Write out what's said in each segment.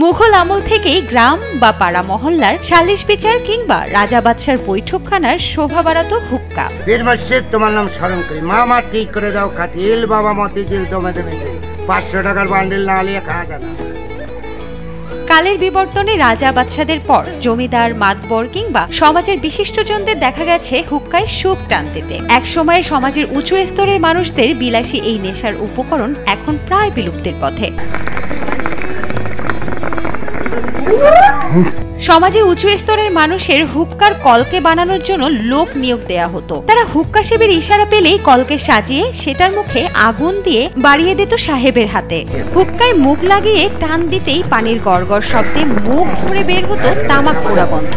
মুঘল আমল থেকেই গ্রাম বা পাড়া মহল্লার সালিশ বিচার কিংবা রাজা বাদশার বৈঠকখানার শোভা বাড়াতো হুক্কা। পীর মসজিদ তোমার নাম স্মরণ করি, মামা ঠিক করে দাও কাটিল, বাবা মতিঝিল দমে দমে 500 টাকার বান্ডিল না আলিয়ে খাওয়া যায় না। কালের বিবর্তনে রাজা বাদশাদের পর জমিদার, মাতবর কিংবা সমাজের বিশিষ্টজনদের দেখা গেছে হুক্কায় সুখ টানতে। এক সময়ে সমাজের উঁচু স্তরের মানুষদের বিলাসী এই নেশার উপকরণ এখন প্রায় বিলুপ্তির পথে। সমাজে উঁচু স্তরের মানুষের হুক্কার কলকে বানানোর জন্য লোক নিয়োগ দেয়া হতো। তারা হুক্কা সেবের ইশারা পেলেই কলকে সাজিয়ে সেটার মুখে আগুন দিয়ে বাড়িয়ে দিত সাহেবের হাতে। হুক্কায় মুখ লাগিয়ে টান দিতেই পানির গড়গড় শব্দে মুখ ভরে বের হতো তামাক পোড়া গন্ধ।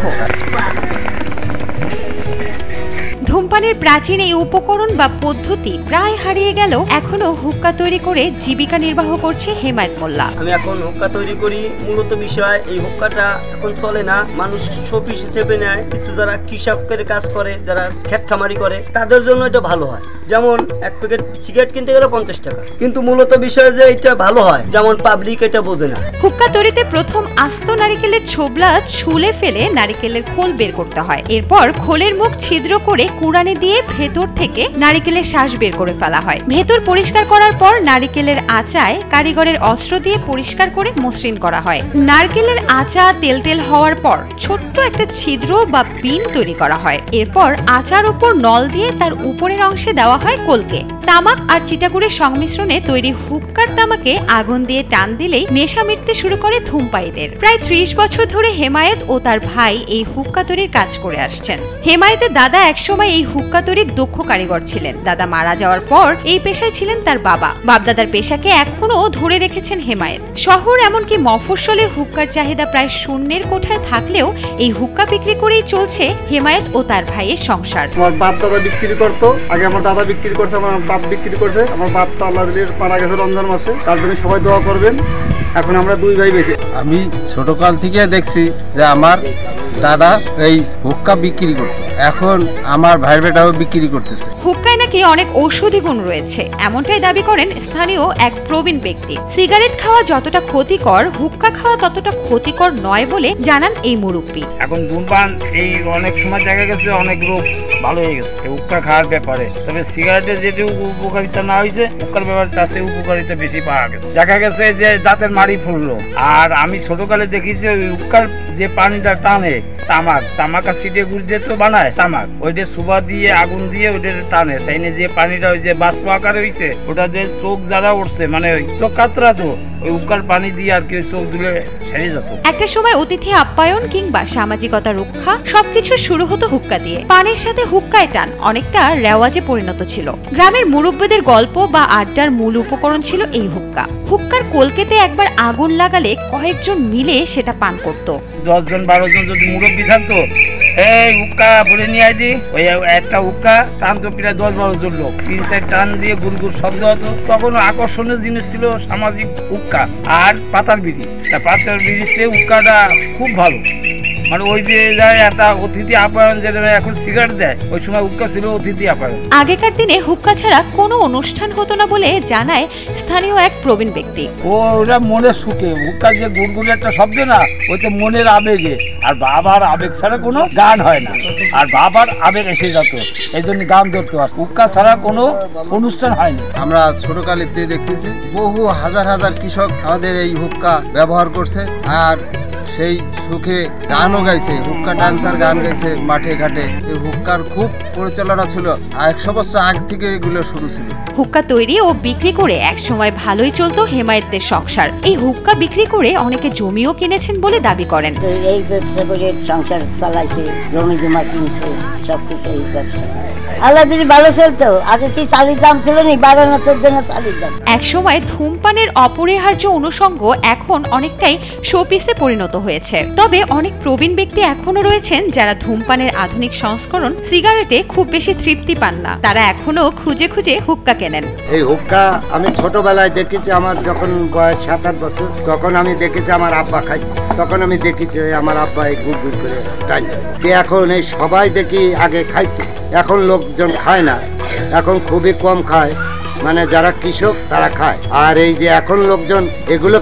ধূমপানের প্রাচীন এই উপকরণ বা পদ্ধতি প্রায় হারিয়ে গেল, এখনো হুক্কা তৈরি করে জীবিকা নির্বাহ করছে হেমায়েত মোল্লা। আমি এখন হুক্কা তৈরি করি। মূলত বিষয় এই হুক্কাটা এখন চলে না, মানুষ শোপিস হিসেবে নেয়। কিছু যারা কৃষকের কাজ করে, যারা ক্ষেত খামারি করে, তাদের জন্য এটা ভালো হয়। যেমন এক প্যাকেট সিগারেট কিনতে গেলে 50 টাকা, কিন্তু মূলত বিষয় যে এটা ভালো হয়, যেমন পাবলিক এটা বোঝে না। হুক্কা তৈরিতে প্রথম আস্ত নারিকেলের ছোবলা ছুলে ফেলে নারিকেলের খোল বের করতে হয়। এরপর খোলের মুখ ছিদ্র করে কুড়ানি দিয়ে ভেতর থেকে নারিকেলের শ্বাস বের করে ফেলা হয়। ভেতর পরিষ্কার করার পর নারিকেলের আচায় কারিগরের অস্ত্র দিয়ে পরিষ্কার করে মসৃণ করা হয়। নারকেলের আচা তেল তেল হওয়ার পর ছোট্ট একটা ছিদ্র বা পিন তৈরি করা হয়। এরপর আচার উপর নল দিয়ে তার উপরের অংশে দেওয়া হয় কলকে। তামাক আর চিটাগুড়ের সংমিশ্রণে তৈরি হুক্কার তামাকে আগুন দিয়ে টান দিলেই নেশা মিটতে শুরু করে ধূমপায়ীদের। প্রায় 30 বছর ধরে হেমায়েত ও তার ভাই এই হুক্কা তৈরির কাজ করে আসছেন। হেমায়েতের দাদা একসময় এই হুক্কা তৈরির দক্ষ কারিগর ছিলেন। দাদা মারা যাওয়ার পর এই পেশায় ছিলেন তার বাবা। বাপদাদার পেশাকে এখনো ধরে রেখেছেন হেমায়েত। শহর এমনকি মফস্বলে হুক্কার চাহিদা প্রায় শূন্যের কোঠায় থাকলেও এই হুক্কা বিক্রি করেই চলছে হেমায়েত ও তার ভাইয়ের সংসার। আমার বাপ দাদা বিক্রি করতো, আগে আমার দাদা বিক্রি করছে, আমার বাপ বিক্রি করছে। আমার বাপ তো আল্লাহ দিলে মারা গেছে রমজান মাসে, তার জন্য সবাই দোয়া করবেন। এখন আমরা দুই ভাই বেশি। আমি ছোটকাল থেকে দেখছি যে আমার দাদা এই হুক্কা বিক্রি করতো, এখন আমার ভাই বেটাও বিক্রি করতেছে। হুক্কায় নাকি অনেক ঔষধি গুণ রয়েছে, এমনটাই দাবি করেন স্থানীয় এক প্রবীণ ব্যক্তি। সিগারেট খাওয়া যতটা ক্ষতিকর, হুক্কা খাওয়া ততটা ক্ষতিকর নয় বলে জানান এই মুরব্বী। এখন ধূমপান এই অনেক সময় দেখা গেছে অনেক রোগ ভালো হয়ে গেছে হুক্কা খাওয়ার ব্যাপারে। তবে সিগারেটের যেটি উপকারিতা না হয়েছে, হুক্কার ব্যাপারে তার চেয়ে উপকারিতা বেশি পাওয়া গেছে। দেখা গেছে যে দাঁতের মাড়ি ফুললো। আর আমি ছোটকালে দেখেছি ওই হুক্কার যে পানিটা টানে তামাক আর সিটে গুড় দিয়ে তো বানায় তামাক, ওইটা সুবা দিয়ে আগুন দিয়ে ওইটা টানে, তাই না যে পানিটা ওই যে বাষ্প আকারে হয়েছে, ওটা যে চোখ যারা উঠছে, মানে চোখ কাতরা তো ওই উকার পানি দিয়ে আর কি চোখ ধুলে সেরে যেত। একটা সময় অতিথি আপ্যায়ন কিংবা সামাজিকতা রক্ষা সবকিছু শুরু হতো হুক্কা দিয়ে। পানির সাথে হুক্কায় টান অনেকটা রেওয়াজে পরিণত ছিল। গ্রামের মুরব্বীদের গল্প বা আড্ডার মূল উপকরণ ছিল এই হুক্কা। হুক্কার কলকেতে একবার আগুন লাগালে কয়েকজন মিলে সেটা পান করত। 10 জন 12 জন যদি মুরব্বী থাকতো, এই হুক্কা বলে নিয়ে আইদি, ওই একটা হুক্কা টানতো প্রায় 10-12 জন লোক, 3-4 টান দিয়ে গুড়গুড় শব্দ হতো। তখন আকর্ষণীয় জিনিস ছিল সামাজিক হুক্কা আর পাতার বিড়ি। পাতার বিড়ির চেয়ে হুক্কাটা খুব ভালো, মানে ওই যে যায় একটা অতিথি আপ্যায়ন যেটা এখন সিগারেট দেয়, ওই সময় হুক্কা ছিল অতিথি আপ্যায়ন। আগেকার দিনে হুক্কা ছাড়া কোনো অনুষ্ঠান হতো না বলে জানায় স্থানীয় এক প্রবীণ ব্যক্তি। ওরা মনের সুখে, হুক্কার যে গুড়গুড়ি একটা শব্দ না, ওইটা মনের আবেগে। আর বাবার আবেগ ছাড়া কোনো গান হয় না, আর বাবার আবেগ এসে যেত, এই জন্য গান ধরতে হয়। হুক্কা ছাড়া কোনো অনুষ্ঠান হয়নি। আমরা ছোটকালেতে দেখতেছি বহু হাজার হাজার কৃষক আমাদের এই হুক্কা ব্যবহার করছে, আর সেই সুখে গানও গাইছে, হুক্কা ডান্সার গান গাইছে মাঠে ঘাটে। এই হুক্কার খুব পরিচালনা ছিল, 100 বছর আগ থেকে এগুলো শুরু ছিল। হুক্কা তৈরি ও বিক্রি করে একসময় ভালোই চলতো হেমায়েতদের সংসার। এই হুক্কা বিক্রি করে অনেকে জমিও কিনেছেন বলে দাবি করেন। এই ব্যবসা করে সংসার চালাইছে, জমি জমা কিনছে, সবকিছু এই ব্যবসা। আল্লাহ যদি ভালো চলতো, আগে কি চালির দাম ছিল না, 12-14 না চালির দাম। এক সময় ধূমপানের অপরিহার্য অনুষঙ্গ এখন অনেকটাই শোপিসে পরিণত হয়েছে। তবে অনেক প্রবীণ ব্যক্তি এখনো রয়েছেন যারা ধূমপানের আধুনিক সংস্করণ সিগারেটে খুব বেশি তৃপ্তি পান না। তারা এখনো খুঁজে খুঁজে হুক্কা কেনেন। এই হুক্কা আমি ছোটবেলায় দেখেছি, আমার যখন বয়স 7-8 বছর, তখন আমি দেখেছি আমার আব্বা খাইছে। তখন আমি দেখেছি আমার আব্বা এই গুড় গুড় করে খাইছে। এখন এই সবাই দেখি আগে খাইতো, এখন লোকজন খায় না, এখন খুবই কম খায়। মানে যারা কৃষক তারা খায়, আর এই যে এখন লোকজন এগুলো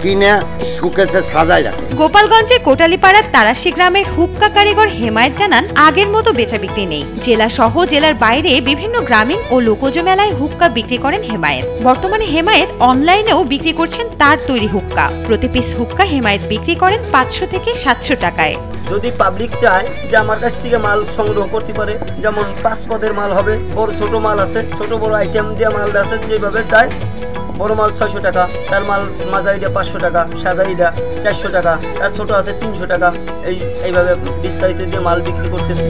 কিনে শুকেছে সাজাই রাখে। গোপালগঞ্জের কোটালীপাড়ার তারাশি গ্রামের হুক্কা কারিগর হেমায়েত জানান, আগের মতো বেচা বিক্রি নেই। জেলা সহ জেলার বাইরে বিভিন্ন গ্রামীণ ও লোকজ মেলায় হুক্কা বিক্রি করেন হেমায়েত। বর্তমানে হেমায়েত অনলাইনেও বিক্রি করছেন তার তৈরি হুক্কা। প্রতি পিস হুক্কা হেমায়েত বিক্রি করেন 500 থেকে 700 টাকায়। যদি পাবলিক চায় যে আমার কাছ থেকে মাল সংগ্রহ করতে পারে, যেমন 5 পদের মাল হবে, বড় ছোট মাল আছে, ছোট বড় আইটেম দিয়ে মাল আছে, যেভাবে চায়। বড় মাল 600 টাকা, তার মাল মাঝারিটা 500 টাকা, সাদাইটা 400 টাকা, তার ছোট আছে 300 টাকা। এইভাবে বিস্তারিত দিয়ে মাল বিক্রি করতেছি।